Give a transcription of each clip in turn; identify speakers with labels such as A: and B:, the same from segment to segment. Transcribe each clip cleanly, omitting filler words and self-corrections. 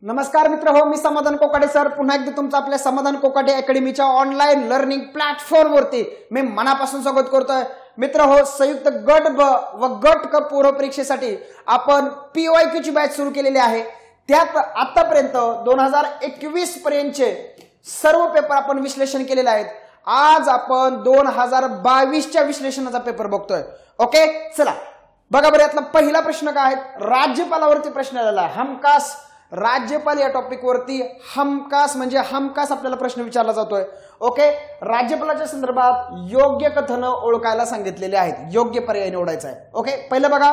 A: नमस्कार मित्र हो, मी समाधान कोकाटे सर पुन्हा एकदा तुमचं आपल्या समाधान कोकाटे अकॅडमीच्या ऑनलाईन लर्निंग प्लॅटफॉर्म वरती मी मनापासून स्वागत करतोय। मित्र हो, संयुक्त गट ब व गट क पूर्व परीक्षेसाठी आपण PYQ ची बॅच सुरू केलेली आहे। त्यात आतापर्यंत 2021 पर्यंतचे सर्व पेपर आपण विश्लेषण केलेले आहेत। आज आपण 2022 च्या विश्लेषणाचा पेपर बघतोय। ओके, चला बघा बरं, यातला पहिला प्रश्न काय आहे? राज्यपालावरती प्रश्न आलेला आहे। हमखास राज्यपाल या टॉपिक वरती हमखास म्हणजे हमखास आपल्याला प्रश्न विचारला जातोय। ओके, राज्यपालाच्या संदर्भात योग्य कथन ओळखायला सांगितलेले आहेत, योग्य पर्याय निवडायचा आहे। ओके, पहिलं बघा,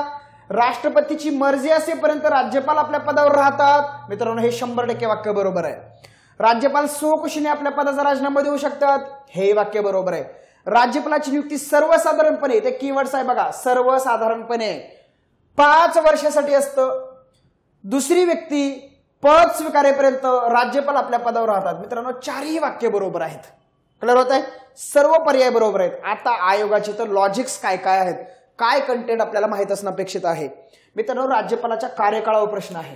A: राष्ट्रपतीची मर्जी असेपर्यंत राज्यपाल आपल्या पदावर राहतात। मित्रांनो, हे 100% वाक्य बरोबर आहे। राज्यपाल स्वखुशीने आपल्या पदाचा राजीनामा देऊ शकतात, हे वाक्य बरोबर आहे। राज्यपालाची नियुक्ती सर्वसाधारणपणे, ते कीवर्ड्स आहे बघा, सर्वसाधारणपणे 5 वर्षासाठी असतं। दुसरी व्यक्ती पद स्वीकारेपर्यंत राज्यपाल आपल्या पदावर राहतात। मित्रांनो, चारही वाक्य बरोबर आहेत। क्लिअर होत आहे? सर्व पर्याय बरोबर आहेत। आता आयोगाचे तर लॉजिक्स काय काय आहेत, काय कंटेंट आपल्याला माहित असणं अपेक्षित आहे। मित्रांनो, राज्यपालाच्या कार्यकाळावर प्रश्न आहे।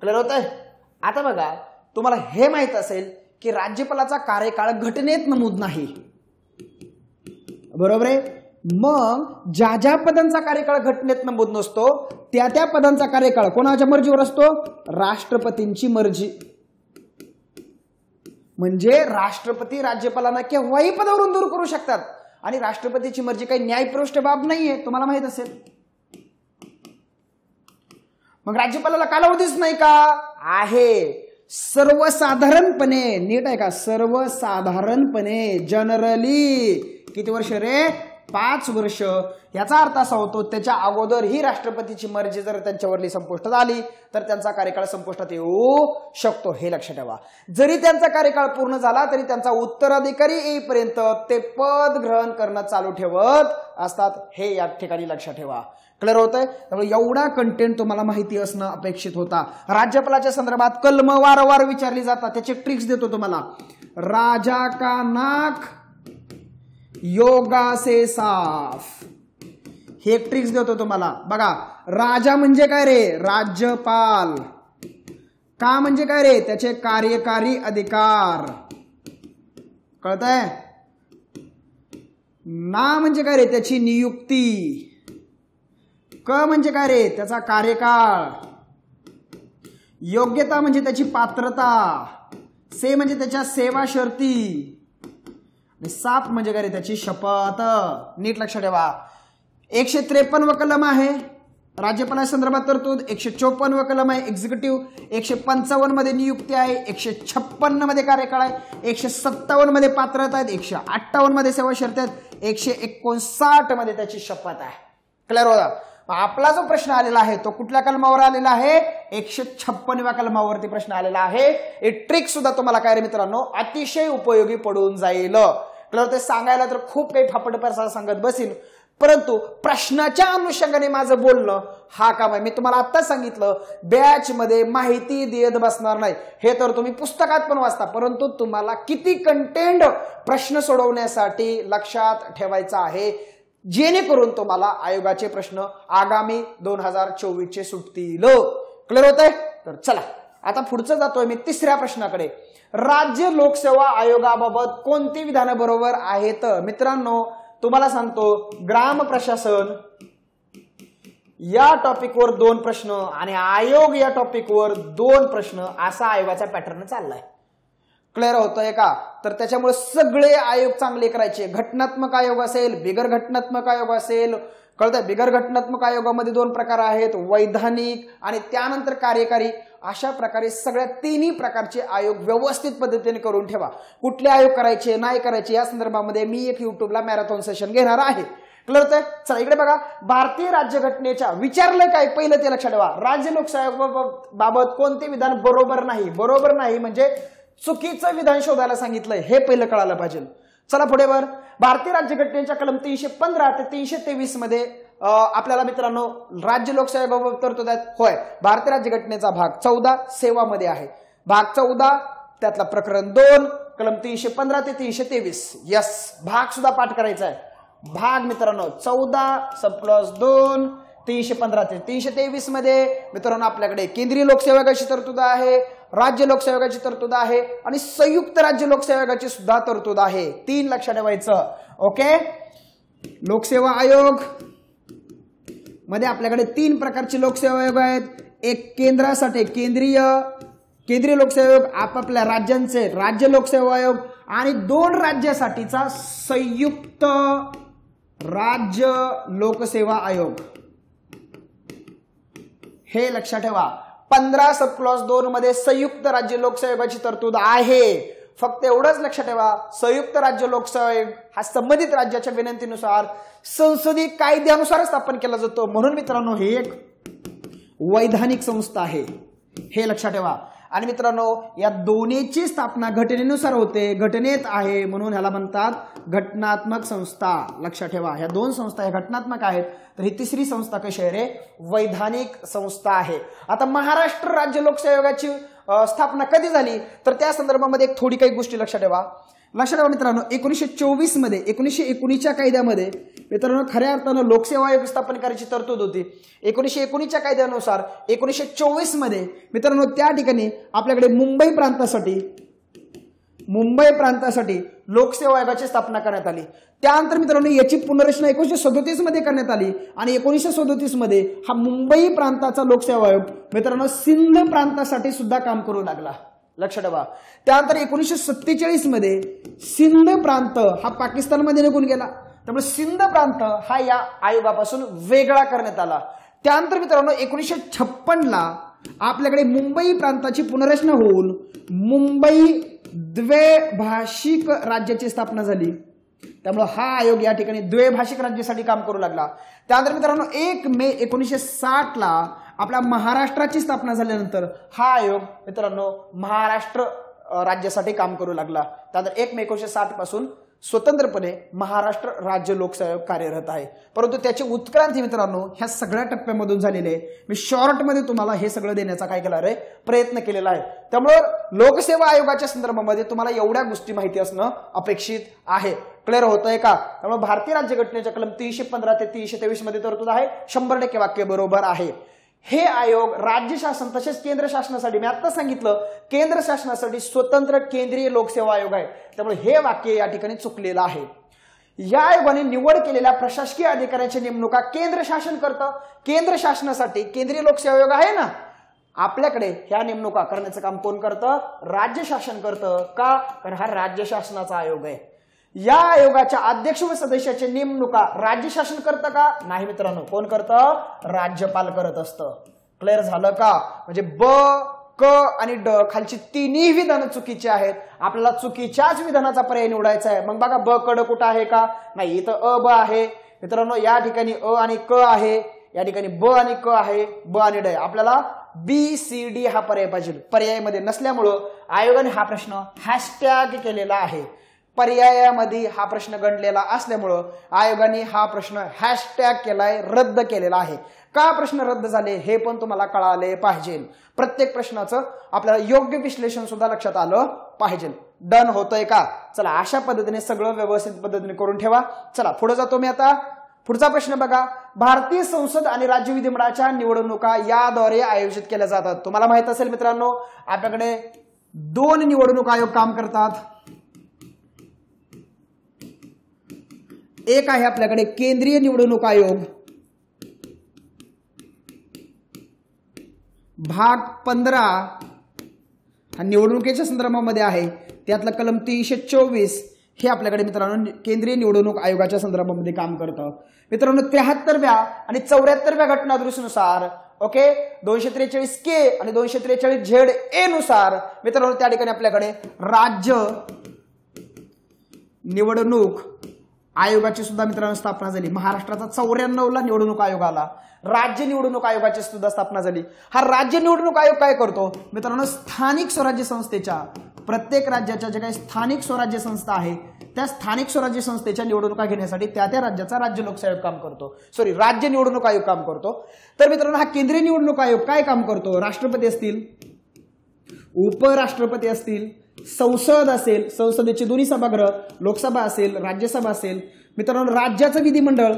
A: क्लिअर होत आहे? आता बघा, तुम्हाला हे माहित असेल की राज्यपालाचा कार्यकाळ घटनेत नमूद नाही, बरोबर आहे? मग ज्या ज्या पदांचा कार्यकाळ घटनेत नमूद नसतो त्या त्या पदांचा कार्यकाळ कोणाच्या मर्जीवर असतो? राष्ट्रपतींची मर्जी। म्हणजे राष्ट्रपती राज्यपालांना केव्हाही पदावरून दूर करू शकतात आणि राष्ट्रपतीची मर्जी काही न्यायप्रविष्ट बाब नाहीये, तुम्हाला माहित असेल। मग राज्यपालाला कालावधीच नाही का? आहे। सर्वसाधारणपणे, नीट आहे का, सर्वसाधारणपणे जनरली किती वर्ष रे? 5 वर्ष। याचा अर्थ असा होतो, त्याच्या अगोदर ही राष्ट्रपतीची मर्जी जर त्यांच्यावरली संपुष्टात आली तर त्यांचा कार्यकाळ संपुष्टात येऊ शकतो, हे लक्षात ठेवा। जरी त्यांचा कार्यकाळ पूर्ण झाला तरी त्यांचा उत्तराधिकारी येईपर्यंत ते पद ग्रहण करणं चालू ठेवत असतात, हे या ठिकाणी लक्षात ठेवा। क्लिअर होतंय? त्यामुळे एवढा कंटेंट तुम्हाला माहिती असणं अपेक्षित होता। राज्यपालाच्या संदर्भात कलम वारंवार विचारली जातात, त्याचे ट्रिक्स देतो तुम्हाला। राजा का नाक योगा से साफ, हे एक ट्रिक्स देतो तुम्हाला। बघा, राजा म्हणजे काय रे? राज्यपाल। का म्हणजे काय रे? त्याचे कार्यकारी अधिकार। कळतंय? ना म्हणजे काय रे? त्याची नियुक्ती। क म्हणजे काय रे? त्याचा कार्यकाळ। योग्यता म्हणजे त्याची पात्रता। से म्हणजे त्याच्या सेवा शर्ती। साफ म्हणजे काय रे? त्याची शपथ। नीट लक्षात ठेवा। 153 कलम आहे राज्यपाला संदर्भात तरतूद, 154 कलम आहे एक्झिक्युटिव्ह, 155 मध्ये नियुक्ती आहे, 156 मध्ये कार्यकाळ आहे, 157 मध्ये पात्रता आहेत, 158 मध्ये सेवा शर्ती आहेत, 159 मध्ये त्याची शपथ आहे। क्लिअर होता? आपला जो प्रश्न आलेला आहे तो कुठल्या कलमावर आलेला आहे? 156व्या कलमावरती प्रश्न आलेला आहे। हे ट्रिक सुद्धा तुम्हाला काय रे मित्रांनो अतिशय उपयोगी पडून जाईल। क्लिअर? ते सांगायला तर खूप काही फापटपरसा सांगत बसीन, परंतु प्रश्नाच्या अनुषंगाने माझं बोलणं हा काम आहे। मी तुम्हाला आता सांगितलं, बॅच मध्ये माहिती देत बसणार नाही, हे तर तुम्ही पुस्तकात पण वाचता, परंतु तुम्हाला किती कंटेंट प्रश्न सोडवण्यासाठी लक्षात ठेवायचा आहे, जेणेकरून तुम्हाला आयोगाचे प्रश्न आगामी 2024 चे सुटतील। क्लिअर होत आहे? तर चला आता पुढचं जातोय मी तिसऱ्या प्रश्नाकडे। राज्य लोकसेवा आयोगाबाबत कोणती विधानं बरोबर आहेत? मित्रांनो, तुम्हाला सांगतो, ग्राम प्रशासन या टॉपिकवर 2 प्रश्न आणि आयोग या टॉपिकवर 2 प्रश्न, असा आयोगाचा पॅटर्न चाललाय। क्लिअर होतंय का? तर त्याच्यामुळे सगळे आयोग चांगले करायचे। घटनात्मक आयोग असेल, बिगर घटनात्मक आयोग असेल। कळतंय? बिगर घटनात्मक आयोगामध्ये 2 प्रकार आहेत, वैधानिक आणि त्यानंतर कार्यकारी। अशा प्रकारे सगळ्या 3ही प्रकारचे आयोग व्यवस्थित पद्धतीने करून ठेवा। कुठले आयोग करायचे नाही करायचे या संदर्भामध्ये मी एक युट्यूबला मॅरेथॉन सेशन घेणार आहे। क्लिअर होतंय? चला इकडे बघा, भारतीय राज्यघटनेच्या विचारलं काय पहिलं ते लक्षात ठेवा। राज्य लोकसेवा बाबत कोणते विधान बरोबर नाही? बरोबर नाही म्हणजे चुकीचं विधान शोधायला सांगितलंय, हे पहिलं कळायला पाहिजे। चला पुढे वर, भारतीय राज्यघटनेच्या कलम 315 ते 323 मध्ये आपल्याला मित्रांनो राज्य लोकसेवेबाबत तरतूद आहेत। होय, भारतीय राज्यघटनेचा भाग 14 सेवामध्ये आहे। भाग 14 त्यातला प्रकरण 2 कलम 315 ते 323। यस, भाग सुद्धा पाठ करायचा आहे। भाग मित्रांनो 14 + 2 315 ते 323 मध्ये मित्रांनो आपल्याकडे केंद्रीय लोकसेवा आयोगाची तरतूद आहे, राज्य लोकसेवा आयोगाची तरतूद आहे आणि संयुक्त राज्य लोकसेवा आयोगाची सुद्धा तरतूद आहे. 3 लक्षात ठेवायचं. ओके, लोकसेवा आयोग मध्ये आपल्याकडे 3 प्रकारचे लोकसेवा आयोग आहेत. एक केंद्रासाठी केंद्रीय लोकसेवा आयोग, आपापल्या राज्यांचे राज्य लोकसेवा आयोग आणि 2 राज्यासाठीचा संयुक्त राज्य लोकसेवा आयोग. हे लक्षात ठेवा. 15 सब क्लॉज 2 मध्ये संयुक्त राज्य लोकसेवा आयोगाची तरतूद आहे. फक्त एवढंच लक्षात ठेवा, संयुक्त राज्य लोकसेवा आयोग हा संबंधित राज्याच्या विनंतीनुसार संसदीय कायद्यानुसार स्थापन केला जातो. म्हणून मित्रांनो हे एक वैधानिक संस्था आहे, हे लक्षात ठेवा. आणि मित्रांनो या दोन्हीची स्थापना घटनेनुसार होते, घटनेत आहे, म्हणून ह्याला म्हणतात घटनात्मक संस्था. लक्षात ठेवा, ह्या 2 संस्था ह्या घटनात्मक आहेत, तर ही तिसरी संस्था कशी आहे रे, वैधानिक संस्था आहे. आता महाराष्ट्र राज्य लोकसेवा आयोगाची स्थापना कधी झाली, तर त्या संदर्भामध्ये एक थोडी काही गोष्टी लक्षात ठेवा. मित्रांनो 1924 मध्ये 1919च्या कायद्यामध्ये मित्रांनो खऱ्या अर्थानं लोकसेवा आयोग स्थापन करायची तरतूद होती. 1919च्या कायद्यानुसार 1924 मध्ये मित्रांनो त्या ठिकाणी आपल्याकडे मुंबई प्रांतासाठी लोकसेवा आयोगाची स्थापना करण्यात आली. त्यानंतर मित्रांनो याची पुनर्रचना 1937 मध्ये करण्यात आली आणि 1937 मध्ये हा मुंबई प्रांताचा लोकसेवा आयोग मित्रांनो सिंध प्रांतासाठी सुद्धा काम करू लागला. लक्षात ठेवा. त्यानंतर 1947 मध्ये सिंध प्रांत हा पाकिस्तानमध्ये निघून गेला, त्यामुळे सिंध प्रांत हा या आयोगापासून वेगळा करण्यात आला. त्यानंतर मित्रांनो 1956ला आपल्याकडे मुंबई प्रांताची पुनर्रचना होऊन मुंबई द्वैभाषिक राज्याची स्थापना झाली. त्यामुळे हा आयोग या ठिकाणी द्वैभाषिक राज्यासाठी काम करू लागला. त्यानंतर मित्रांनो 1 मे 1960ला आपल्या महाराष्ट्राची स्थापना झाल्यानंतर हा आयोग मित्रांनो महाराष्ट्र राज्यासाठी काम करू लागला. त्यानंतर 1 मे 1960 पासून स्वतंत्रपणे महाराष्ट्र राज्य लोकसेवा आयोग कार्यरत आहे. परंतु त्याची उत्क्रांती मित्रांनो ह्या सगळ्या टप्प्यामधून झालेली आहे. मी शॉर्टमध्ये तुम्हाला हे सगळं देण्याचा काय केला रे प्रयत्न केलेला आहे. त्यामुळे लोकसेवा आयोगाच्या संदर्भामध्ये तुम्हाला एवढ्या गोष्टी माहिती असणं अपेक्षित आहे. क्लिअर होतंय का? त्यामुळे भारतीय राज्यघटनेच्या कलम 315 ते 323 मध्ये तरतूद आहे. 100% वाक्य बरोबर आहे. हे आयोग राज्य शासन तसेच केंद्र शासनासाठी, मी आता सांगितलं केंद्र शासनासाठी स्वतंत्र केंद्रीय लोकसेवा आयोग आहे. त्यामुळे हे वाक्य या ठिकाणी चुकलेलं आहे. या आयोगाने निवड केलेल्या प्रशासकीय अधिकाऱ्यांच्या नेमणुका केंद्र शासन करतं. केंद्र शासनासाठी केंद्रीय लोकसेवा आयोग आहे ना, आपल्याकडे ह्या नेमणुका करण्याचं काम कोण करतं? राज्य शासन करतं. का? कारण हा राज्य शासनाचा आयोग आहे. या आयोगाच्या अध्यक्ष व सदस्याची नेमणुका राज्य शासन करतं का? नाही मित्रांनो, कोण करतं? राज्यपाल करत असतं. क्लिअर झालं का? म्हणजे ब, क आणि ड खालची तिन्ही विधानं चुकीची आहेत. आपल्याला चुकीच्याच विधानाचा पर्याय निवडायचा आहे. मग बघा ब क ड कुठं आहे का? नाही, इथं अ ब आहे मित्रांनो. या ठिकाणी अ आणि क आहे, या ठिकाणी ब आणि क आहे, ब आणि ड आहे. आपल्याला बी सी डी हा पर्याय पाहिजे. पर्यायामध्ये नसल्यामुळं आयोगाने हा प्रश्न हॅशटॅग केलेला आहे. पर्यायामध्ये हा प्रश्न गणलेला असल्यामुळं आयोगाने हा प्रश्न हॅशटॅग केलाय, रद्द केलेला आहे. का प्रश्न रद्द झाले हे पण तुम्हाला कळाले पाहिजे. प्रत्येक प्रश्नाचं आपल्याला योग्य विश्लेषण सुद्धा लक्षात आलं पाहिजे. डन होतंय का? चला, अशा पद्धतीने सगळं व्यवस्थित पद्धतीने करून ठेवा. चला पुढे जातो मी आता. पुढचा प्रश्न बघा. भारतीय संसद आणि राज्य विधिमंडळाच्या निवडणुका याद्वारे आयोजित केल्या जातात. तुम्हाला माहित असेल मित्रांनो, आपल्याकडे 2 निवडणूक आयोग काम करतात. एक आहे आपल्याकडे केंद्रीय निवडणूक आयोग, भाग 15 हा निवडणुकीच्या संदर्भामध्ये आहे. त्यातलं कलम 324 हे आपल्याकडे मित्रांनो केंद्रीय निवडणूक आयोगाच्या संदर्भामध्ये काम करतं. मित्रांनो 73व्या आणि 74व्या घटना दुरुस्तीनुसार ओके 243 के आणि 243 झेड ए नुसार मित्रांनो त्या ठिकाणी आपल्याकडे राज्य निवडणूक आयोगाची सुद्धा मित्रांनो स्थापना झाली. महाराष्ट्राचा 94ला निवडणूक आयोग आला. राज्य निवडणूक आयोगाची सुद्धा स्थापना झाली. हा राज्य निवडणूक आयोग काय करतो मित्रांनो? स्थानिक स्वराज्य संस्थेच्या, प्रत्येक राज्याच्या जे काही स्थानिक स्वराज्य संस्था आहे त्या स्थानिक स्वराज्य संस्थेच्या निवडणुका घेण्यासाठी त्या राज्याचा राज्य लोकसेवा आयोग काम करतो. राज्य निवडणूक आयोग काम करतो. तर मित्रांनो हा केंद्रीय निवडणूक आयोग काय काम करतो? राष्ट्रपती असतील, उपराष्ट्रपती असतील, संसद असेल, संसदेचे दोन्ही सभागृह, लोकसभा असेल, राज्यसभा असेल, मित्रांनो राज्याचं विधिमंडळ,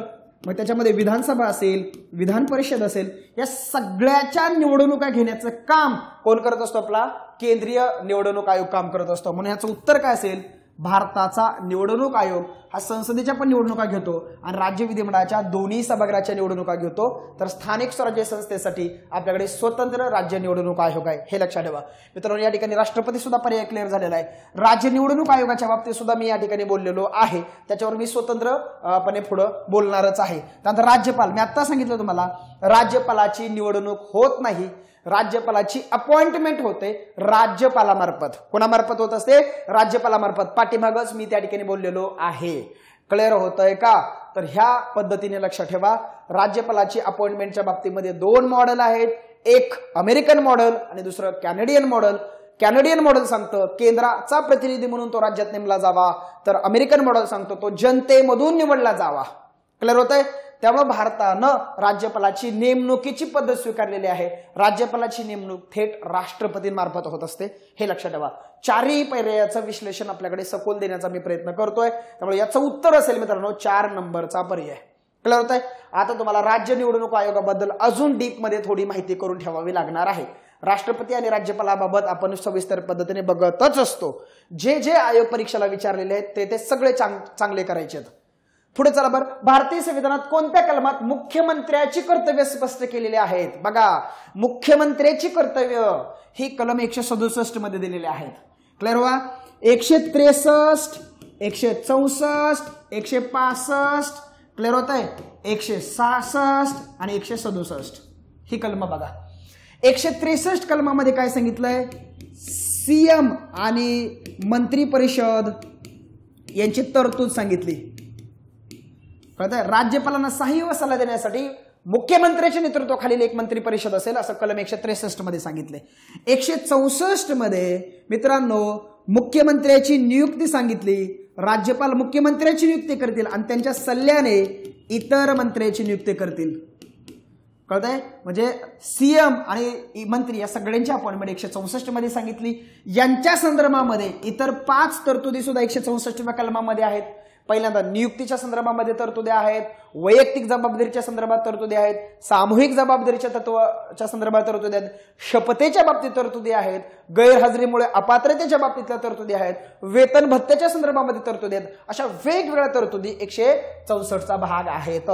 A: मग त्याच्यामध्ये विधानसभा असेल, विधान परिषद असेल, या सगळ्याच्या निवडणुका घेण्याचं काम कोण करत असतो? आपला केंद्रीय निवडणूक आयोग काम करत असतो. म्हणून याचं उत्तर काय असेल? भारताचा निवडणूक आयोग हा संसदेच्या पण निवडणुका घेतो आणि राज्य विधिमंडळाच्या दोन्ही सभागृहाच्या निवडणुका घेतो. तर स्थानिक स्वराज्य संस्थेसाठी आपल्याकडे स्वतंत्र राज्य निवडणूक आयोग आहे, हे लक्षात ठेवा मित्रांनो. या ठिकाणी राष्ट्रपती सुद्धा पर्याय क्लिअर झालेला आहे. राज्य निवडणूक आयोगाच्या बाबतीत सुद्धा मी या ठिकाणी बोललेलो आहे, त्याच्यावर मी स्वतंत्रपणे पुढे बोलणारच आहे. त्यानंतर राज्यपाल, मी आता सांगितलं तुम्हाला, राज्यपालाची निवडणूक होत नाही, राज्यपालाची अपॉइंटमेंट होते राज्यपालामार्फत. कोणामार्फत होत असते? राज्यपालामार्फत. पाठीमागच मी त्या ठिकाणी बोललेलो आहे. क्लिअर होतंय का? तर ह्या पद्धतीने लक्षात ठेवा, राज्यपालाची अपॉइंटमेंटच्या बाबतीमध्ये दोन मॉडेल आहेत, एक अमेरिकन मॉडेल आणि दुसरं कॅनेडियन मॉडेल. कॅनेडियन मॉडेल सांगतं केंद्राचा प्रतिनिधी म्हणून तो राज्यात नेमला जावा, तर अमेरिकन मॉडेल सांगतो तो जनतेमधून निवडला जावा. क्लिअर होतंय? त्यामुळे भारतानं राज्यपालाची नेमणुकीची पद्धत स्वीकारलेली आहे. राज्यपालाची नेमणूक थेट राष्ट्रपतींमार्फत होत असते, हे लक्षात ठेवा. चारही पर्यायाचं विश्लेषण आपल्याकडे सखोल देण्याचा मी प्रयत्न करतोय, त्यामुळे याचं उत्तर असेल मित्रांनो 4 नंबरचा पर्याय. क्लिअर होतंय? आता तुम्हाला राज्य निवडणूक आयोगाबद्दल अजून डीप मध्ये थोडी माहिती करून ठेवावी लागणार आहे. राष्ट्रपती आणि राज्यपालाबाबत आपण सविस्तर पद्धतीने बघतच असतो. जे जे आयोग परीक्षेला विचारलेले आहेत ते सगळे चांगले करायचे आहेत. पुढे चला बरं, भारतीय संविधानात कोणत्या कलमात मुख्यमंत्र्याची कर्तव्य स्पष्ट केलेली आहेत? बघा, मुख्यमंत्र्याची कर्तव्य ही कलम 167 मध्ये दिलेली आहेत. क्लिअर व्हा? 163, 164, 165, क्लिअर होत आहे, 166 आणि 167 ही कलम बघा. 163 कलमामध्ये काय सांगितलंय? सीएम आणि मंत्री परिषद यांची तरतूद सांगितली. कळतंय? राज्यपालांना सहाय्य व सल्ला देण्यासाठी मुख्यमंत्र्याच्या नेतृत्वाखालील एक मंत्री परिषद असेल असं कलम 163 मध्ये सांगितले. 164 मध्ये मित्रांनो मुख्यमंत्र्याची नियुक्ती सांगितली. राज्यपाल मुख्यमंत्र्याची नियुक्ती करतील आणि त्यांच्या सल्ल्याने इतर मंत्र्याची नियुक्ती करतील. कळतंय? म्हणजे सीएम आणि मंत्री या सगळ्यांची अपॉइंटमेंट 164 मध्ये सांगितली. यांच्या संदर्भामध्ये इतर 5 तरतुदी सुद्धा 164व्या कलमामध्ये आहेत. पहिल्यांदा नियुक्तीच्या संदर्भामध्ये तरतुदी आहेत, वैयक्तिक जबाबदारीच्या संदर्भात तरतुदी आहेत, सामूहिक जबाबदारीच्या तत्वाच्या संदर्भात तरतुदी आहेत, शपथेच्या बाबतीत तरतुदी आहेत, गैरहजेरीमुळे अपात्रतेच्या बाबतीतल्या तरतुदी आहेत, वेतन भत्त्याच्या संदर्भामध्ये तरतुदी आहेत. अशा वेगवेगळ्या तरतुदी 164चा भाग आहेत.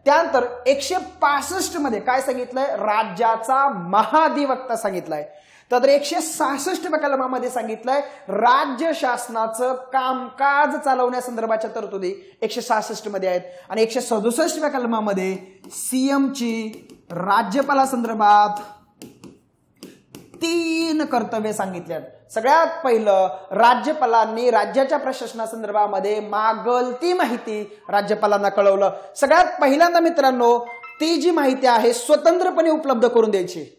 A: त्यानंतर 165 मध्ये काय सांगितलंय? राज्याचा महाधिवक्ता सांगितलाय. तर 166व्या कलमामध्ये सांगितलंय राज्य शासनाचं कामकाज चालवण्यासंदर्भाच्या तरतुदी 166 मध्ये आहेत. आणि 167व्या कलमामध्ये सीएमची राज्यपालासंदर्भात 3 कर्तव्ये सांगितली आहेत. सगळ्यात पहिलं, राज्यपालांनी राज्याच्या प्रशासनासंदर्भामध्ये मागल ती माहिती राज्यपालांना कळवलं. सगळ्यात पहिल्यांदा मित्रांनो ती जी माहिती आहे स्वतंत्रपणे उपलब्ध करून द्यायची.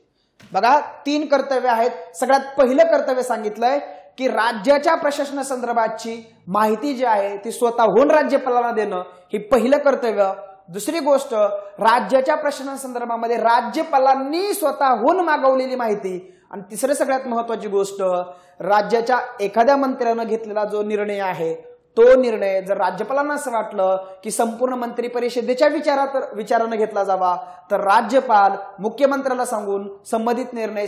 A: बघा, 3 कर्तव्य आहेत. सगळ्यात पहिलं कर्तव्य सांगितलंय की राज्याच्या प्रशासनासंदर्भातची माहिती जी आहे ती स्वतःहून राज्यपालांना देणं, ही पहिलं कर्तव्य. दुसरी गोष्ट, राज्याच्या प्रशासनासंदर्भामध्ये राज्यपालांनी स्वतःहून मागवलेली माहिती. आणि तिसरी सगळ्यात महत्वाची गोष्ट, राज्याच्या एखाद्या मंत्र्यानं घेतलेला जो निर्णय आहे तो निर्णय जर राज्यपालांना असं वाटलं की संपूर्ण मंत्री परिषदेच्या विचारानं घेतला जावा, तर राज्यपाल मुख्यमंत्र्याला सांगून संबंधित निर्णय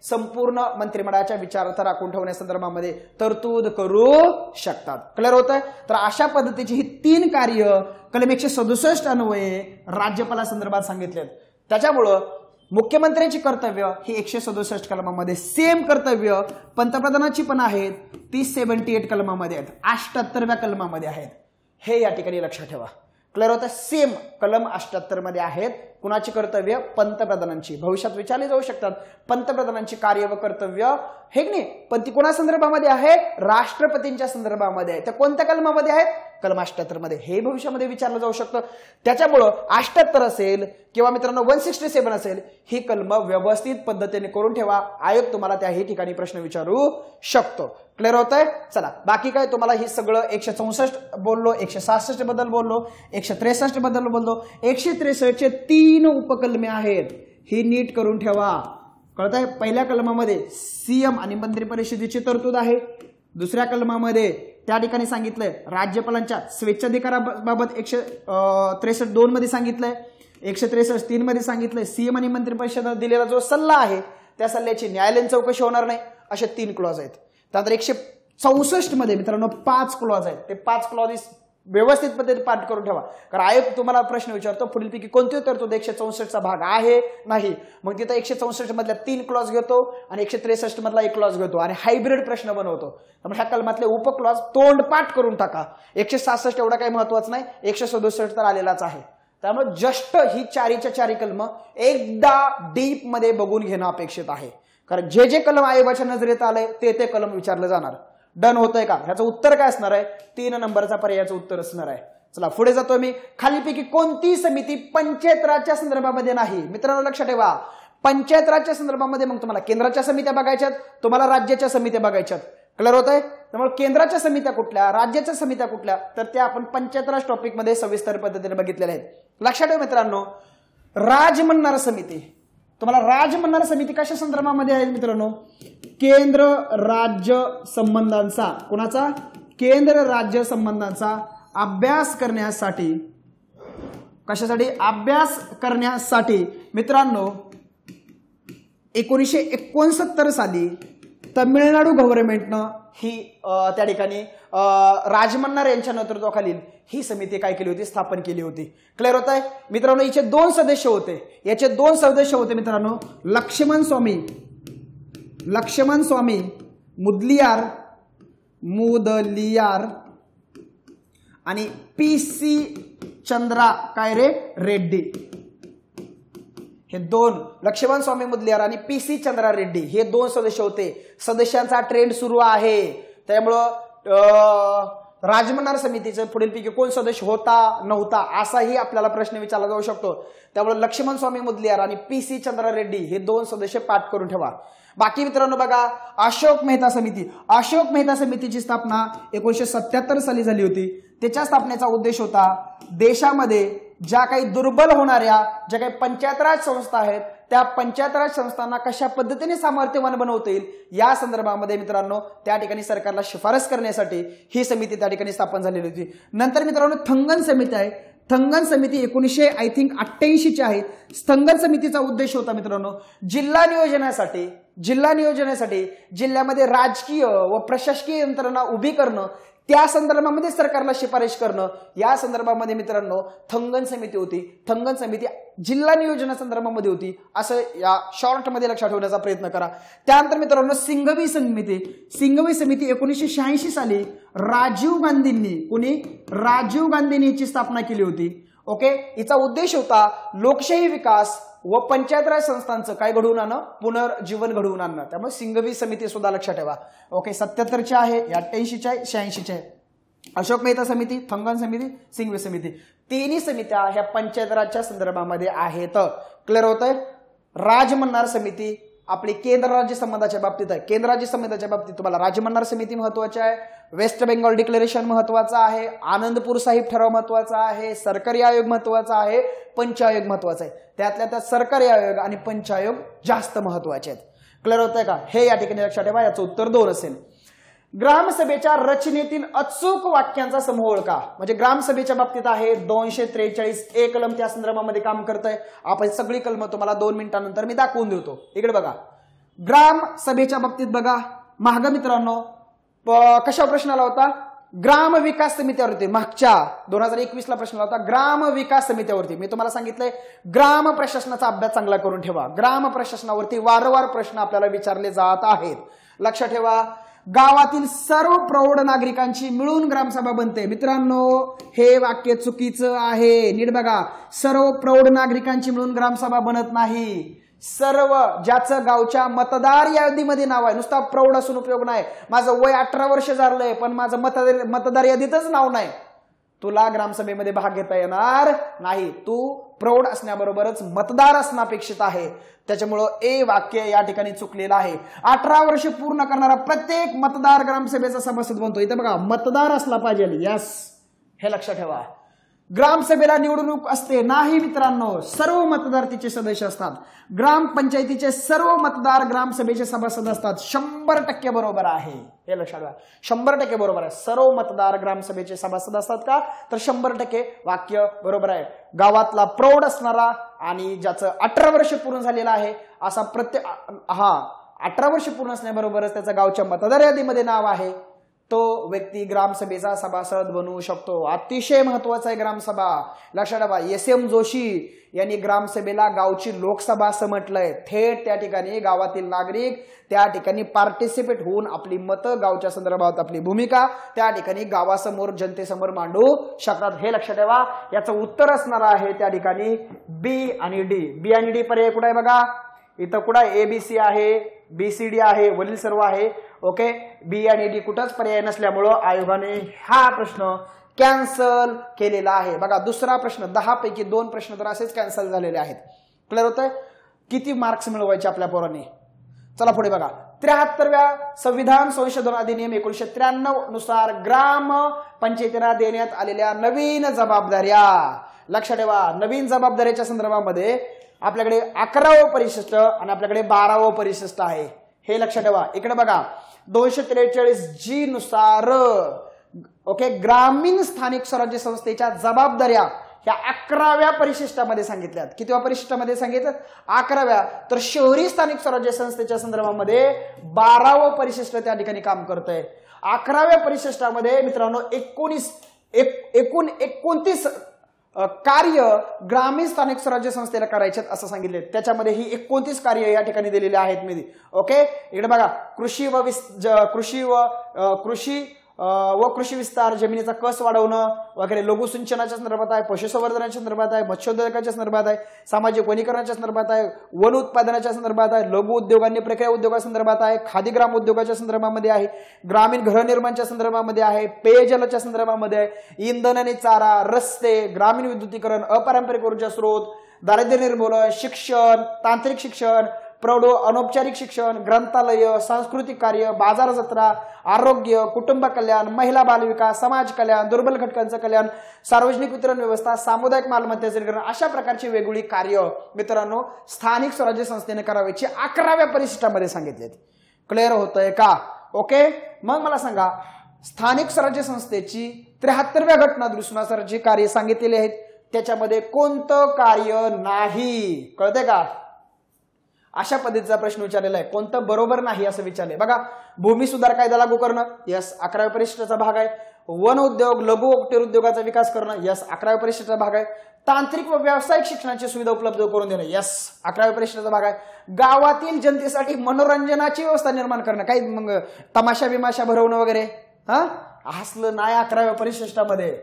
A: संपूर्ण मंत्रिमंडळाच्या विचारार्थ राखून ठेवण्यासंदर्भामध्ये तरतूद करू शकतात. क्लिअर होतंय? तर अशा पद्धतीची ही 3 कार्य कलम 167 अन्वये राज्यपालासंदर्भात सांगितलेत. त्याच्यामुळं मुख्यमंत्र्यांची कर्तव्य ही 167 कलमामध्ये, सेम कर्तव्य पंतप्रधानाची पण आहेत, ती 78 कलमामध्ये आहेत, 78व्या कलमामध्ये आहेत. हे या ठिकाणी लक्षात ठेवा. क्लिअर होतं? सेम कलम 78 मध्ये आहेत. कुणाची कर्तव्य? पंतप्रधानांची. भविष्यात विचारली जाऊ शकतात पंतप्रधानांची कार्य व कर्तव्य, हे की नाही, पण ती कोणा संदर्भामध्ये आहे? राष्ट्रपतींच्या संदर्भामध्ये आहे. त्या कोणत्या कलमामध्ये आहेत? कलम 78 मध्ये. हे भविष्यामध्ये विचारलं जाऊ शकतं. त्याच्यामुळं 78 असेल किंवा मित्रांनो 167 असेल, ही कलम व्यवस्थित पद्धतीने करून ठेवा. आयोग तुम्हाला त्याही ठिकाणी प्रश्न विचारू शकतो. क्लिअर होतंय? चला, बाकी काय तुम्हाला ही सगळं 164 बोललो, 166 बद्दल बोललो, 163 बद्दल बोललो. 163चे 3 उपकलमे आहेत, ही नीट करून ठेवा. कळतंय? पहिल्या कलमामध्ये सीएम आणि मंत्री परिषदेची तरतूद आहे. दुसऱ्या कलमामध्ये त्या ठिकाणी सांगितलंय राज्यपालांच्या स्वेच्छाधिकाराबाबत 163(2) मध्ये सांगितलंय, 163(3) मध्ये सांगितलंय सीएम आणि मंत्रिपरिषदेला दिलेला जो सल्ला आहे त्या सल्ल्याची न्यायालयीन चौकशी होणार नाही, असे 3 क्लॉज आहेत. त्यानंतर 164 मध्ये मित्रांनो 5 क्लॉज आहेत. ते 5 क्लॉज व्यवस्थित पद्धतीने पाठ करून ठेवा, कारण आयोग तुम्हाला प्रश्न विचारतो पुढीलपैकी कोणती तरतूद 164चा भाग आहे नाही, मग तिथं 164 मधल्या 3 क्लॉज घेतो आणि 163 मधला 1 क्लॉज घेतो आणि हायब्रिड प्रश्न बनवतो. त्यामुळे ह्या कलमातले उपक्लॉज तोंड पाठ करून टाका. 166 एवढा काही महत्वाचं नाही, 167 तर आलेलाच आहे. त्यामुळे जस्ट ही 4च्या 4 कलम एकदा डीप मध्ये बघून घेणं अपेक्षित आहे, कारण जे जे कलम आयोगाच्या नजरेत आलंय ते कलम विचारलं जाणार. डन होतंय का? ह्याचं उत्तर काय असणार आहे? 3 नंबरचा पर्यायाचं उत्तर असणार आहे. चला पुढे जातो मी. खालीपैकी कोणती समिती पंचायत राजच्या संदर्भामध्ये नाही? मित्रांनो लक्षात ठेवा, पंचायत राजच्या संदर्भामध्ये मग तुम्हाला केंद्राच्या समित्या बघायच्यात, तुम्हाला राज्याच्या समित्या बघायच्यात. क्लिअर होत आहे? त्यामुळे केंद्राच्या समित्या कुठल्या, राज्याच्या समित्या कुठल्या, तर त्या आपण पंचायत राज टॉपिक मध्ये सविस्तर पद्धतीने बघितलेल्या आहेत. लक्षात ठेवा मित्रांनो, राजमन्नार समिती, तुम्हाला राजमन्नार समिती कशा संदर्भामध्ये आहे मित्रांनो? केंद्र राज्य संबंधांचा, कोणाचा? केंद्र राज्य संबंधांचा अभ्यास करण्यासाठी. कशासाठी? अभ्यास करण्यासाठी. मित्रांनो 1969 साली तमिळनाडू गव्हर्नमेंटनं ही त्या ठिकाणी राजमन्नार यांच्या नेतृत्वाखालील ही समिती काय केली होती? स्थापन केली होती. क्लिअर होत आहे मित्रांनो? याचे 2 सदस्य होते. याचे 2 सदस्य होते मित्रांनो, लक्ष्मण स्वामी मुदलियार आणि PC चंद्रा रेड्डी. हे 2 लक्ष्मण स्वामी मुदलियार आणि PC चंद्रा रेड्डी हे 2 सदस्य होते. सदस्यांचा ट्रेंड सुरू आहे, त्यामुळं राजमन्नार समितीचं पुढीलपैकी कोण सदस्य होता नव्हता असाही आपल्याला प्रश्न विचारला जाऊ शकतो. त्यामुळे लक्ष्मण स्वामी मुदलियार आणि PC चंद्रा रेड्डी हे 2 सदस्य पाठ करून ठेवा. बाकी मित्रांनो बघा, अशोक मेहता समितीची स्थापना 1977 साली झाली होती. त्याच्या स्थापनेचा उद्देश होता देशामध्ये ज्या काही दुर्बल होणाऱ्या ज्या काही पंचायत राज संस्था आहेत त्या पंचायत राज संस्थांना कशा पद्धतीने सामर्थ्यवान बनवता येईल या संदर्भामध्ये मित्रांनो त्या ठिकाणी सरकारला शिफारस करण्यासाठी ही समिती त्या ठिकाणी स्थापन झालेली होती. नंतर मित्रांनो थंगन समिती आहे. थंगन समिती 1988 ची आहे. थंगन समितीचा उद्देश होता मित्रांनो जिल्हा नियोजनासाठी जिल्ह्यामध्ये राजकीय व प्रशासकीय यंत्रणा उभी करणं, त्या संदर्भामध्ये सरकारला शिफारस करणं, या संदर्भामध्ये मित्रांनो थंगन समिती होती. थंगन समिती जिल्हा नियोजना संदर्भामध्ये होती असं या शॉर्ट मध्ये लक्षात ठेवण्याचा प्रयत्न करा. त्यानंतर मित्रांनो सिंघवी समिती 1986 साली राजीव गांधींनी याची स्थापना केली होती. ओके, हिचा उद्देश होता लोकशाही विकास व पंचायत राज संस्थांचं काय घडवून आणणं, पुनर्जीवन घडवून आणणं. त्यामुळे सिंघवी समिती सुद्धा लक्षात ठेवा. ओके, 77 आहे, 88 आहे, 86 आहे. अशोक मेहता समिती, थंगन समिती, सिंघवी समिती, 3 समित्या ह्या पंचायत राजच्या संदर्भामध्ये आहेत. क्लिअर होत आहे? राजमन्नार समिती आपली केंद्र राज्य संबंधाच्या बाबतीत आहे. केंद्र राज्य संबंधाच्या बाबतीत तुम्हाला राजमन्नार समिती महत्वाची आहे, वेस्ट बेंगॉल डिक्लेरेशन महत्वाचा आहे, आनंदपूर साहिब ठराव महत्वाचा आहे, सरकारी आयोग महत्वाचा आहे, पंच आयोग महत्वाचा आहे. त्यातल्या त्यात सरकारी आयोग आणि पंच आयोग जास्त महत्वाचे आहेत. क्लिअर होत आहे का? हे या ठिकाणी लक्षात ठेवा. याचं उत्तर 2 असेल. ग्रामसभेच्या रचनेतील अचूक वाक्यांचा समूह ओळखा. म्हणजे ग्रामसभेच्या बाबतीत आहे 243 एक कलम त्या संदर्भामध्ये काम करतंय. आपण सगळी कलम तुम्हाला 2 मिनिटांनंतर मी दाखवून देतो. इकडे बघा, ग्रामसभेच्या बाबतीत बघा महाग मित्रांनो कशा प्रश्न आला होता? ग्राम विकास समित्यावरती मागच्या 2021 प्रश्न आला होता. ग्राम विकास समित्यावरती मी तुम्हाला सांगितलंय ग्राम प्रशासनाचा अभ्यास चांगला करून ठेवा. ग्राम प्रशासनावरती वारंवार प्रश्न आपल्याला विचारले जात आहेत. लक्षात ठेवा, गावातील सर्व प्रौढ नागरिकांची मिळून ग्रामसभा बनते. मित्रांनो हे वाक्य चुकीचं आहे, नीट बघा. सर्व प्रौढ नागरिकांची मिळून ग्रामसभा बनत नाही. सर्व ज्याचं गावच्या मतदार यादीमध्ये नाव आहे, नुसता प्रौढ असून उपयोग नाही. माझं वय 18 वर्ष झालंय पण माझं मतदार यादीतच नाव नाही, तुला ग्रामसभेमध्ये भाग घेता येणार नाही. तू प्रौढ असण्याबरोबरच मतदार असणं अपेक्षित आहे. त्याच्यामुळं ए वाक्य या ठिकाणी चुकलेलं आहे. 18 वर्ष पूर्ण करणारा प्रत्येक मतदार ग्रामसभेचा सभासद बनतो. इथे बघा मतदार असला पाहिजे. यस, हे लक्षात ठेवा. ग्रामसभेला निवडणूक असते नाही मित्रांनो, सर्व मतदार तिचे सदस्य असतात. ग्रामपंचायतीचे सर्व मतदार ग्रामसभेचे सभासद असतात. 100% बरोबर आहे, हे लक्षात घ्या. 100% बरोबर आहे. सर्व मतदार ग्रामसभेचे सभासद असतात का, तर 100% वाक्य बरोबर आहे. गावातला प्रौढ असणारा आणि ज्याचं 18 वर्ष पूर्ण झालेलं आहे असा प्रत्येक 18 वर्ष पूर्ण असण्याबरोबरच त्याचं गावच्या मतदार यादीमध्ये नाव आहे, तो व्यक्ती ग्रामसभेचा सभासद बनवू शकतो. अतिशय महत्वाचा आहे ग्रामसभा, लक्षात ठेवा. SM जोशी यांनी ग्रामसभेला गावची लोकसभा असं म्हटलंय. थेट त्या ठिकाणी गावातील नागरिक त्या ठिकाणी पार्टिसिपेट होऊन आपली मतं, गावच्या संदर्भात आपली भूमिका त्या ठिकाणी गावासमोर जनतेसमोर मांडू शकतात. हे लक्षात ठेवा. याचं उत्तर असणार आहे त्या ठिकाणी B आणि D. B आणि D पर्याय कुठे आहे बघा, इथं कुठं ABC आहे, BCD आहे, वरील सर्व आहे. ओके, B आणि D कुठंच पर्याय नसल्यामुळं आयोगाने हा प्रश्न कॅन्सल केलेला आहे. बघा दुसरा प्रश्न, 10 पैकी 2 प्रश्न तर असेच कॅन्सल झालेले आहेत. क्लिअर होतंय. किती मार्क्स मिळवायचे आपल्या पोरांनी. चला पुढे बघा. 73व्या संविधान संशोधन अधिनियम 1993 नुसार ग्राम पंचायतींना देण्यात आलेल्या नवीन जबाबदाऱ्या. लक्षात ठेवा, नवीन जबाबदाऱ्याच्या संदर्भामध्ये आपल्याकडे 11वं परिशिष्ट आणि आपल्याकडे 12वं परिशिष्ट आहे. हे लक्षात ठेवा. इकडे बघा 243G नुसार ओके ग्रामीण स्थानिक स्वराज्य संस्थेच्या जबाबदाऱ्या ह्या 11व्या परिशिष्टामध्ये सांगितल्यात. कितव्या परिशिष्टामध्ये सांगितलं, 11व्या. तर शहरी स्थानिक स्वराज्य संस्थेच्या संदर्भामध्ये 12वं परिशिष्ट त्या ठिकाणी काम करतंय. 11व्या परिशिष्टामध्ये मित्रांनो 29 कार्य ग्रामीण स्थानिक स्वराज्य संस्थेला करायचे असं सांगितले. त्याच्यामध्ये ही 29 कार्य या ठिकाणी दिलेली आहेत मी. ओके, इकडे बघा कृषी व कृषी विस्तार, जमिनीचा कस वाढवणं वगैरे, लघु सिंचनाच्या संदर्भात आहे, पशुसंवर्धनाच्या संदर्भात आहे, मत्स्योद्योगाच्या संदर्भात आहे, सामाजिक वनीकरणाच्या संदर्भात आहे, वन उत्पादनाच्या संदर्भात आहे, लघु उद्योग आणि प्रक्रिया उद्योगासंदर्भात आहे, खादी ग्राम उद्योगाच्या संदर्भामध्ये आहे, ग्रामीण गृहनिर्माणच्या संदर्भामध्ये आहे, पेयजलाच्या संदर्भामध्ये आहे, इंधन आणि चारा, रस्ते, ग्रामीण विद्युतीकरण, अपारंपरिक ऊर्जा स्रोत, दारिद्र्य निर्मूलन, शिक्षण, तांत्रिक शिक्षण, प्रौढ अनौपचारिक शिक्षण, ग्रंथालय, सांस्कृतिक कार्य, बाजार जत्रा, आरोग्य, कुटुंब कल्याण, महिला बालविकास, समाज कल्याण, दुर्बल घटकांचं कल्याण, सार्वजनिक वितरण व्यवस्था, सामुदायिक मालमत्तेचे वितरण, अशा प्रकारची वेगवेगळी कार्य मित्रांनो स्थानिक स्वराज्य संस्थेने करायची 11व्या परिशिष्टामध्ये सांगितलेत. क्लिअर होतंय का. ओके, मग मला सांगा स्थानिक स्वराज्य संस्थेची 73व्या घटना दुरुस्तीनुसार जी कार्य सांगितलेली आहेत त्याच्यामध्ये कोणतं कार्य नाही, कळतंय का. अशा पद्धतीचा प्रश्न विचारलेला आहे. कोणतं बरोबर नाही असं विचारले. बघा भूमी सुधार कायदा लागू करणं, यस 11व्या परिशिष्टाचा भाग आहे. वन उद्योग, लघु कुटीर उद्योगाचा विकास करणं, यस 11व्या परिशिष्टाचा भाग आहे. तांत्रिक व व्यावसायिक शिक्षणाची सुविधा उपलब्ध करून देणं, यस 11व्या परिशिष्टाचा भाग आहे. गावातील जनतेसाठी मनोरंजनाची व्यवस्था निर्माण करणं, काही मग तमाशा बिमाशा भरवणं वगैरे असलं नाही 11व्या परिशिष्टामध्ये.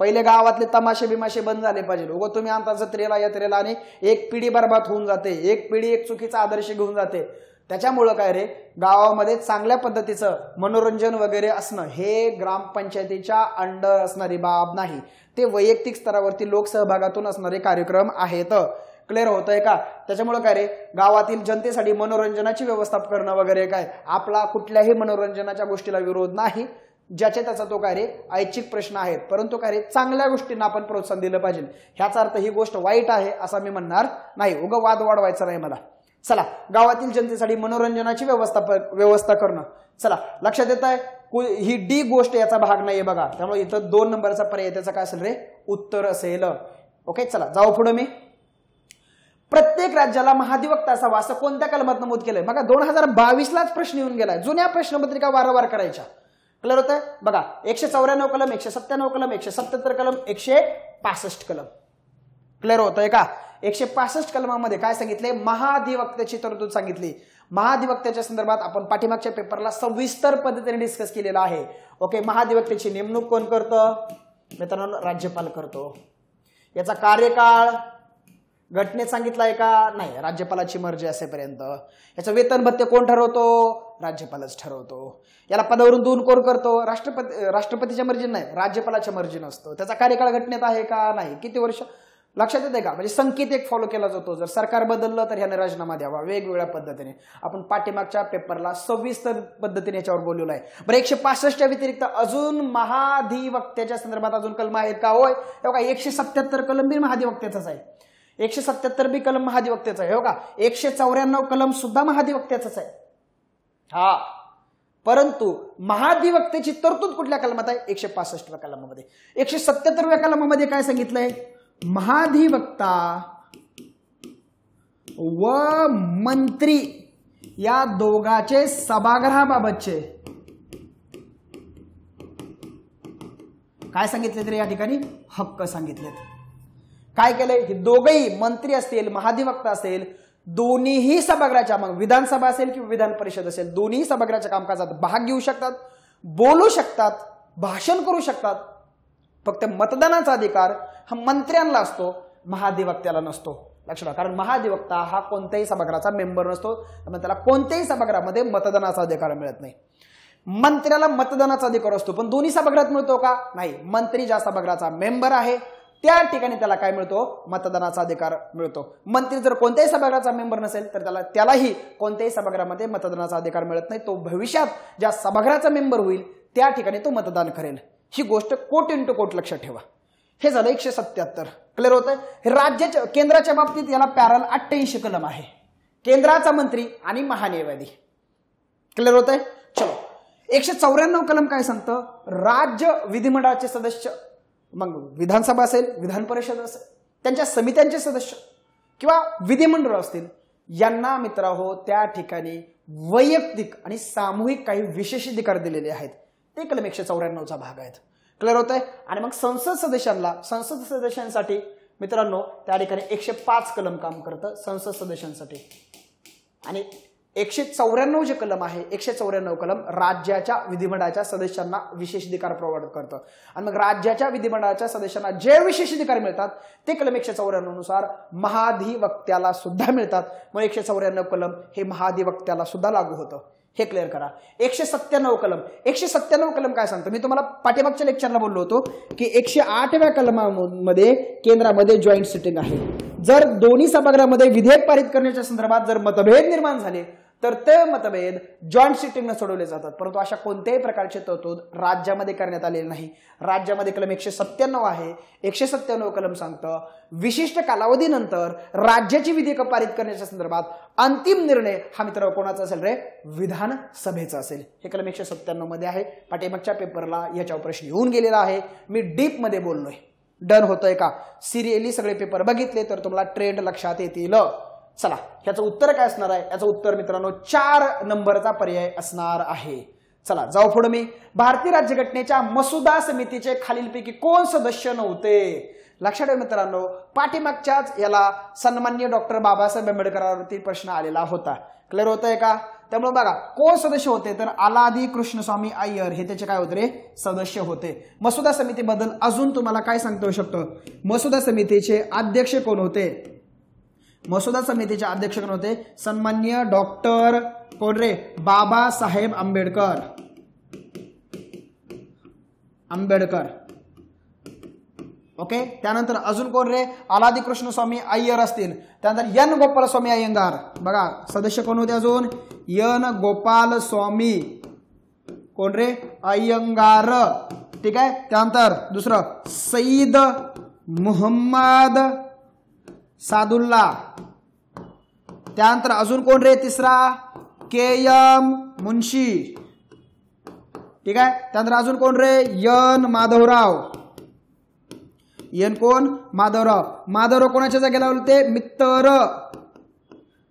A: पहिले गावातले तमाशे बिमाशे बंद झाले पाहिजे. उगं तुम्ही आणता जत्रेला यात्रेला आणि एक पिढी बरबाद होऊन जाते, एक पिढी एक चुकीचा आदर्श घेऊन जाते. त्याच्यामुळं काय रे, गावामध्ये चांगल्या पद्धतीचं मनोरंजन वगैरे असणं हे ग्रामपंचायतीच्या अंडर असणारी बाब नाही, ते वैयक्तिक स्तरावरती लोकसहभागातून असणारे कार्यक्रम आहेत. क्लिअर होतंय का. त्याच्यामुळे काय रे, गावातील जनतेसाठी मनोरंजनाची व्यवस्था करणं वगैरे काय, आपला कुठल्याही मनोरंजनाच्या गोष्टीला विरोध नाही. ज्याचे त्याचा तो काय रे ऐच्छिक प्रश्न आहेत, परंतु काय रे चांगल्या गोष्टींना आपण प्रोत्साहन दिलं पाहिजे. ह्याचा अर्थ ही गोष्ट वाईट आहे असं मी म्हणणार नाही. उगा वाद वाढवायचा नाही मला. चला, गावातील जनतेसाठी मनोरंजनाची व्यवस्था करणं. चला लक्षात येत आहे, ही डी गोष्ट याचा भाग नाहीये बघा. त्यामुळे इथं 2 नंबरचा पर्याय त्याचा काय असेल रे, उत्तर असेल. ओके, चला जाऊ पुढे. मी प्रत्येक राज्याला महाधिवक्ता असावा असं कोणत्या कलमात नमूद केलंय बघा. 2022लाच प्रश्न येऊन गेलाय. जुन्या प्रश्नपत्रिका वारंवार करायच्या. क्लिअर होत आहे बघा. 194 कलम, 197 कलम, 177 कलम, 165 कलम. क्लिअर होत आहे का. 165 कलमामध्ये काय सांगितले, महाधिवक्त्याची तरतूद सांगितली. महाधिवक्त्याच्या संदर्भात आपण पाठीमागच्या पेपरला सविस्तर पद्धतीने डिस्कस केलेला आहे. ओके, महाधिवक्त्याची नेमणूक कोण करतं मित्रांनो, राज्यपाल करतो. याचा कार्यकाळ घटनेत सांगितलाय का, नाही, राज्यपालाची मर्जी असेपर्यंत. याचं वेतन भत्ते कोण ठरवतो, राज्यपालच ठरवतो. याला पदावरून दूर कोण करतो, राष्ट्रपतीच्या मर्जीने नाही, राज्यपालाच्या मर्जीने असतो. त्याचा कार्यकाळ घटनेत आहे का, नाही. किती वर्ष, लक्षात येते का? म्हणजे संकेत एक फॉलो केला जातो, जर सरकार बदललं तर ह्याने राजीनामा द्यावा, वेगवेगळ्या पद्धतीने. आपण पाठीमागच्या पेपरला सविस्तर पद्धतीने याच्यावर बोललेलो आहे. बरं 165च्या व्यतिरिक्त अजून महाधिवक्त्याच्या संदर्भात अजून कलम आहेत का? होय, हो का. 177 कलम बी महाधिवक्त्याचाच आहे. 177 बी कलम महाधिवक्त्याचा आहे, हो का. 194 कलम सुद्धा महाधिवक्त्याचाच आहे. हा, परंतु महाधिवक्तेची तरतूद कुठल्या कलमात आहे? 165व्या कलमामध्ये. 177व्या कलमामध्ये काय सांगितलंय? महाधिवक्ता व मंत्री या दोघांचे सभागृहाबाबतचे काय सांगितले तरी या ठिकाणी हक्क सांगितलेत. काय केलंय? हे दोघेही मंत्री असतील, महाधिवक्ता असेल, दोन्हीही सभागृहाच्या, मग विधानसभा असेल किंवा विधान परिषद असेल, दोन्ही सभागृहाच्या कामकाजात भाग घेऊ शकतात, बोलू शकतात, भाषण करू शकतात. फक्त मतदानाचा अधिकार हा मंत्र्यांना असतो, महाधिवक्त्याला नसतो. लक्षात, कारण महाधिवक्ता हा कोणत्याही सभागृहाचा मेंबर नसतो, त्यामुळे त्याला कोणत्याही सभागृहामध्ये मतदानाचा अधिकार मिळत नाही. मंत्र्याला मतदानाचा अधिकार असतो, पण दोन्ही सभागृहात मिळतो का? नाही. मंत्री ज्या सभागृहाचा मेंबर आहे त्या ठिकाणी त्याला काय मिळतो? मतदानाचा अधिकार मिळतो. मंत्री जर कोणत्याही सभागृहाचा मेंबर नसेल तर त्यालाही कोणत्याही सभागृहामध्ये मतदानाचा अधिकार मिळत नाही. तो भविष्यात ज्या सभागृहाचा मेंबर होईल त्या ठिकाणी तो मतदान करेल. ही गोष्ट कोट इंटू कोट लक्षात ठेवा. हे झालं 177. क्लिअर होतंय? राज्याच्या केंद्राच्या बाबतीत याला पॅरल 88 कलम आहे. केंद्राचा मंत्री आणि महान्यायवादी. क्लिअर होतंय? चलो, 194 कलम काय सांगतं? राज्य विधिमंडळाचे सदस्य, मग विधानसभा असेल, विधान परिषद असेल, त्यांच्या समित्यांचे सदस्य किंवा विधिमंडळ असतील, यांना मित्रहो त्या ठिकाणी वैयक्तिक आणि सामूहिक काही विशेष अधिकार दिलेले आहेत. ते कलम 194चा भाग आहेत. क्लिअर होतंय? आणि मग संसद सदस्यांसाठी मित्रांनो त्या ठिकाणी 105 कलम काम करतं संसद सदस्यांसाठी. आणि 194 जे कलम आहे, 194 कलम राज्याच्या विधिमंडळाच्या सदस्यांना विशेष अधिकार प्रोव्हाइड करतं. आणि मग राज्याच्या विधिमंडळाच्या सदस्यांना जे विशेष अधिकार मिळतात ते कलम 194 नुसार महाधिवक्त्याला सुद्धा मिळतात. मग 194 कलम हे महाधिवक्त्याला सुद्धा लागू होतं. हे क्लिअर करा. 197 कलम काय सांगतं? मी तुम्हाला पाठीमागच्या लेक्चरला बोललो होतो की 108व्या कलमामध्ये केंद्रामध्ये जॉईंट सिटिंग आहे. जर दोन्ही सभागृहामध्ये विधेयक पारित करण्याच्या संदर्भात जर मतभेद निर्माण झाले तर ते मतभेद जॉईंट सिटिंगने सोडवले जातात. परंतु अशा कोणत्याही प्रकारचे तरतूद राज्यामध्ये करण्यात आलेले नाही. राज्यामध्ये कलम 197 आहे. 197 कलम सांगतं विशिष्ट कालावधीनंतर राज्याची विधेयक पारित करण्याच्या संदर्भात अंतिम निर्णय हा मित्र कोणाचा असेल रे? विधानसभेचा असेल. हे कलम 197 मध्ये आहे. पाठीमागच्या पेपरला याच्यावर प्रश्न येऊन गेलेला आहे. मी डीप मध्ये बोललोय. डन होतोय का? सिरियली सगळे पेपर बघितले तर तुम्हाला ट्रेंड लक्षात येतील. चला, ह्याचं उत्तर काय असणार आहे? याचं उत्तर मित्रांनो 4 नंबरचा पर्याय असणार आहे. चला जाऊ पुढे. मी भारतीय राज्यघटनेच्या मसुदा समितीचे खालीलपैकी कोण सदस्य नव्हते? लक्षात ठेवा मित्रांनो, पाठीमागच्याच याला सन्माननीय डॉक्टर बाबासाहेब आंबेडकरांवरती प्रश्न आलेला होता. क्लिअर होतंय का? त्यामुळे बघा कोण सदस्य होते तर आलादी कृष्णस्वामी अय्यर हे त्याचे काय होते रे? सदस्य होते. मसुदा समितीबद्दल अजून तुम्हाला काय सांगता येऊ शकतं? मसुदा समितीचे अध्यक्ष कोण होते? मसुदा समितीचे अध्यक्ष कोण होते? सन्माननीय डॉक्टर कोण रे? बाबासाहेब आंबेडकर. ओके. त्यानंतर अजून कोण रे? आलादी कृष्णस्वामी अय्यर असतील. त्यानंतर एन गोपालस्वामी अय्यंगार. बघा सदस्य कोण होते अजून? एन गोपालस्वामी कोण रे? अय्यंगार. ठीक आहे. त्यानंतर दुसरं सईद मुहम्मद सादुल्ला. त्यानंतर अजून कोण रे? तिसरा के.एम. मुन्शी. ठीक आहे. त्यानंतर अजून कोण रे? एन माधवराव. एन कोण? माधवराव. माधवराव कोणाच्या जागेला होते?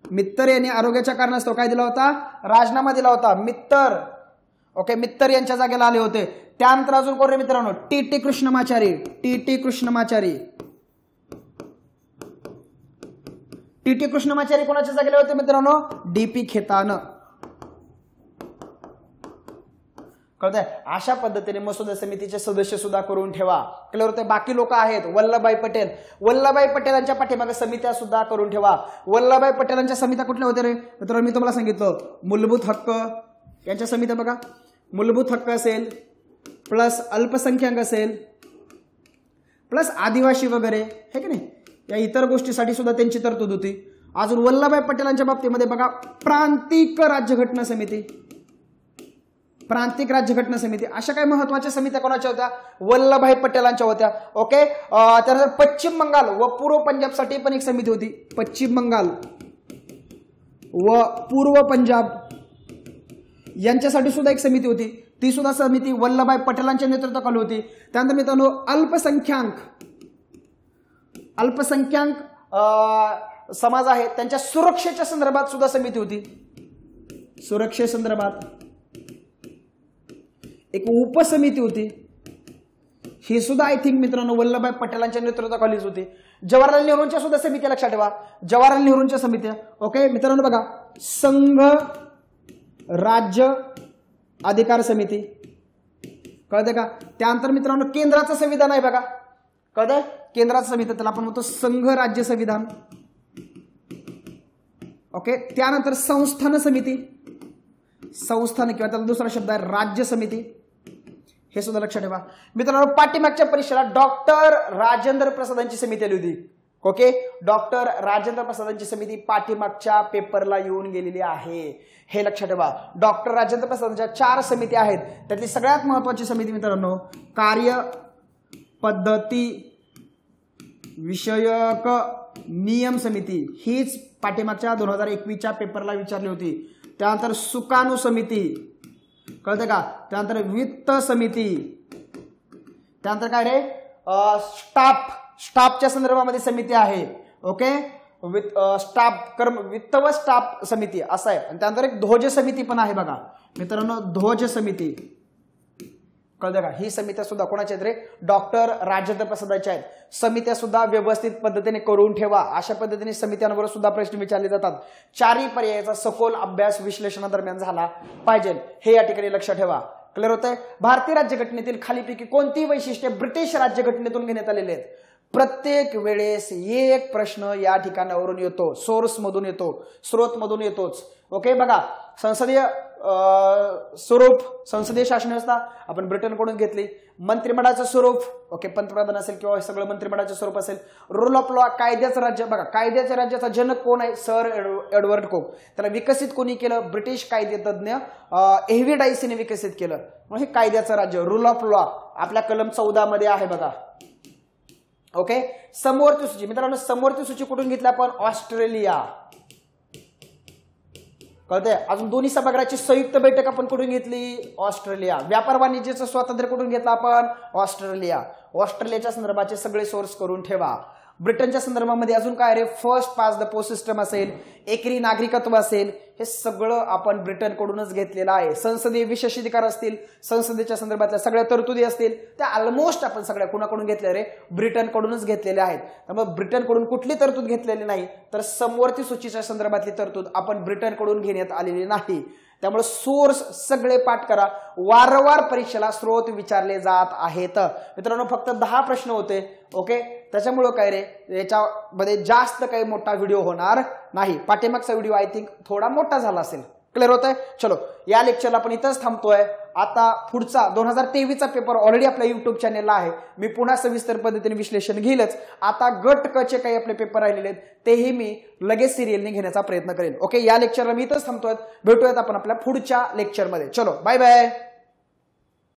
A: मित्तर यांनी आरोग्याच्या कारणास्तव काय दिला होता? राजीनामा दिला होता. मित्तर. ओके, मित्तर यांच्या जागेला आले होते. त्यानंतर अजून कोण रे मित्रांनो? टी कृष्णमाचारी. टी कृष्णमाचारी कोणाच्या जागेला होते मित्रांनो? डी.पी. खेतान. कळतंय? अशा पद्धतीने मसुदा समितीचे सदस्य सुद्धा करून ठेवा. क्लिअर होतंय? बाकी लोक आहेत वल्लभभाई पटेलांच्या पाठीमागे समित्या सुद्धा करून ठेवा. वल्लभभाई पटेलांच्या समित्या कुठल्या होत्या रे मित्रांनो? मी तुम्हाला सांगितलं मूलभूत हक्क यांच्या समित्या बघा. मूलभूत हक्क असेल प्लस अल्पसंख्याक असेल प्लस आदिवासी वगैरे, हे की नाही, या इतर गोष्टीसाठी सुद्धा त्यांची तरतूद होती. अजून वल्लभभाई पटेलांच्या बाबतीमध्ये बघा, प्रांतिक राज्यघटना समिती, प्रांतिक राज्यघटना समिती, अशा काही महत्वाच्या समित्या कोणाच्या होत्या? वल्लभभाई पटेलांच्या होत्या. ओके. त्यानंतर पश्चिम बंगाल व पूर्व पंजाबसाठी पण एक समिती होती. पश्चिम बंगाल व पूर्व पंजाब यांच्यासाठी सुद्धा एक समिती होती. ती सुद्धा समिती वल्लभभाई पटेलांच्या नेतृत्वाखाली होती. त्यानंतर मित्रांनो अल्पसंख्याक समाज आहे त्यांच्या सुरक्षेच्या संदर्भात सुद्धा समिती होती. सुरक्षेसंदर्भात एक उपसमिती होती. ही सुद्धा आय थिंक मित्रांनो वल्लभभाई पटेलांच्या नेतृत्वाखालीच होती. जवाहरलाल नेहरूंच्या सुद्धा समित्या लक्षात ठेवा, जवाहरलाल नेहरूंच्या समित्या. ओके मित्रांनो बघा, संघ राज्य अधिकार समिती, कळते का? त्यानंतर मित्रांनो केंद्राचं संविधान आहे बघा, कळतंय? केंद्राचं संविधान त्याला आपण म्हणतो संघ राज्य संविधान. ओके. त्यानंतर संस्थान समिती, संस्थान किंवा त्याला दुसरा शब्द आहे राज्य समिती, हे सुद्धा लक्षात ठेवा. मित्रांनो पाठीमागच्या परीक्षेला डॉक्टर राजेंद्र प्रसादांची समिती आली होती. ओके. डॉक्टर राजेंद्र प्रसादांची समिती पाठीमागच्या पेपरला येऊन गेलेली आहे, हे लक्षात ठेवा. डॉक्टर राजेंद्र प्रसादांच्या 4 समिती आहेत. त्यातली सगळ्यात महत्वाची समिती मित्रांनो कार्य पद्धती विषयक नियम समिती, हीच पाठीमागच्या 2021च्या पेपरला विचारली होती. त्यानंतर सुकाणू समिती, कळतं का? त्यानंतर वित्त समिती, त्यानंतर काय रे स्टाफच्या संदर्भामध्ये समिती आहे. ओके. वित्त व स्टाफ समिती असं आहे. आणि त्यानंतर एक ध्वज समिती पण आहे बघा मित्रांनो, ध्वज समिती, कळतं का? ही समित्या सुद्धा कोणाच्या आहेत रे? डॉक्टर राजेंद्र प्रसादांच्या आहेत. समित्या सुद्धा व्यवस्थित पद्धतीने करून ठेवा. अशा पद्धतीने समित्यांवर सुद्धा प्रश्न विचारले जातात. 4ही पर्यायाचा सखोल अभ्यास विश्लेषणादरम्यान झाला पाहिजे, हे या ठिकाणी लक्षात ठेवा. क्लिअर होतंय? भारतीय राज्यघटनेतील खालीपैकी कोणती वैशिष्ट्ये ब्रिटिश राज्यघटनेतून घेण्यात आलेली आहेत? प्रत्येक वेळेस एक प्रश्न या ठिकाणावरून येतो, सोर्स मधून येतो, स्रोत मधून येतोच. ओके. बघा, संसदीय स्वरूप, संसदीय शासन व्यवस्था आपण ब्रिटनकडून घेतली. मंत्रिमंडळाचं स्वरूप, ओके, पंतप्रधान असेल किंवा सगळं मंत्रिमंडळाचं स्वरूप असेल. रूल ऑफ लॉ, कायद्याचं राज्य. बघा, कायद्याच्या राज्याचा जनक कोण आहे? सर एडवर्ड कोक. त्याला विकसित कोणी केलं? ब्रिटिश कायदेतज्ञ एव्ही डायसीने विकसित केलं. मग हे कायद्याचं राज्य, रूल ऑफ लॉ आपल्या कलम 14 मध्ये आहे बघा. ओके. समवर्ती सूची मित्रांनो, समवर्ती सूची कुठून घेतली आपण? ऑस्ट्रेलिया, कळतंय? अजून दोन्ही सभागृहाची संयुक्त बैठक आपण कुठून घेतली? ऑस्ट्रेलिया. व्यापार वाणिज्याचं स्वातंत्र्य कुठून घेतलं आपण? ऑस्ट्रेलिया. ऑस्ट्रेलियाच्या संदर्भाचे सगळे सोर्स करून ठेवा. ब्रिटनच्या संदर्भामध्ये अजून काय रे? First past the post system असेल, एकरी नागरिकत्व असेल, हे सगळं आपण ब्रिटनकडूनच घेतलेलं आहे. संसदीय विशेषाधिकार असतील, संसदेच्या संदर्भातल्या सगळ्या तरतुदी असतील, त्या ऑलमोस्ट आपण सगळ्या कुणाकडून घेतल्या रे? ब्रिटनकडूनच घेतलेल्या आहेत. त्यामुळे ब्रिटनकडून कुठली तरतूद घेतलेली नाही, तर समवर्ती सूचीच्या संदर्भातली तरतूद आपण ब्रिटनकडून घेण्यात आलेली नाही. त्यामुळे सोर्स सगळे पाठ करा. वारंवार परीक्षेला स्रोत विचारले जात आहेत मित्रांनो. फक्त 10 प्रश्न होते. ओके. त्याच्यामुळे काय रे, याच्यामध्ये जास्त काही मोठा व्हिडिओ होणार नाही. पाठीमागचा व्हिडिओ आय थिंक थोडा मोठा झाला असेल. क्लिअर होतंय? चलो, या लेक्चरला आपण इथंच थांबतोय. आता पुढचा 2023चा पेपर ऑलरेडी आपल्या युट्यूब चॅनेलला आहे. मी पुन्हा सविस्तर पद्धतीने विश्लेषण घेईलच. आता गट क चे काही आपले पेपर राहिलेले आहेत तेही मी लगेच सिरियलने घेण्याचा प्रयत्न करेन. ओके. या लेक्चरला मी इथंच थांबतोय. भेटूयात आपण आपल्या पुढच्या लेक्चरमध्ये. चलो, बाय बाय.